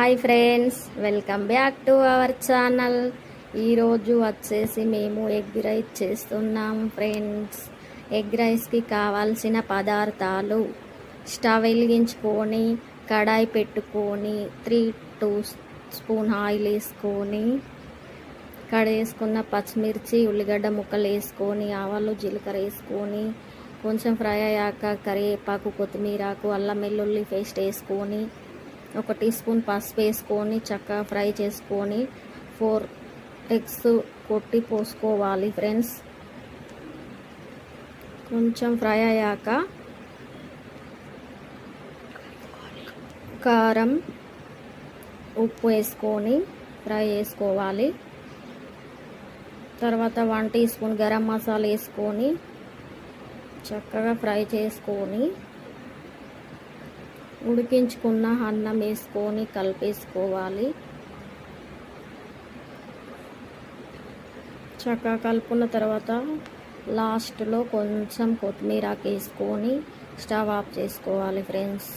Hi friends, welcome back to our channel. ఈరోజు వచ్చేసి మేము ఎగ్ రైస్ చేస్తున్నాం ఫ్రెండ్స్. ఎగ్ రైస్కి కావాల్సిన పదార్థాలు: స్టవ్ వెలిగించుకొని కడాయి పెట్టుకొని 3-2 స్పూన్ ఆయిల్ వేసుకొని కడేసుకున్న పచ్చిమిర్చి ఉల్లిగడ్డ ముక్కలు వేసుకొని ఆవాలు జీలకర్ర వేసుకొని కొంచెం ఫ్రై అయ్యాక కరివేపాకు కొత్తిమీరకు అల్లం వెల్లుల్లి పేస్ట్ వేసుకొని 1 టీ స్పూన్ పసుపు వేసుకొని చక్కగా ఫ్రై చేసుకొని 4 ఎగ్స్ కొట్టి పోసుకోవాలి ఫ్రెండ్స్. కొంచెం ఫ్రై అయ్యాక కారం ఉప్పు వేసుకొని ఫ్రై చేసుకోవాలి. తర్వాత 1 టీ స్పూన్ గరం మసాలా వేసుకొని చక్కగా ఫ్రై చేసుకొని ఉడికించుకున్న అన్నం వేసుకొని కలిపేసుకోవాలి. చక్కగా కలుపుకున్న తర్వాత లాస్ట్లో కొంచెం కొత్తిమీర వేసుకొని స్టవ్ ఆఫ్ చేసుకోవాలి ఫ్రెండ్స్.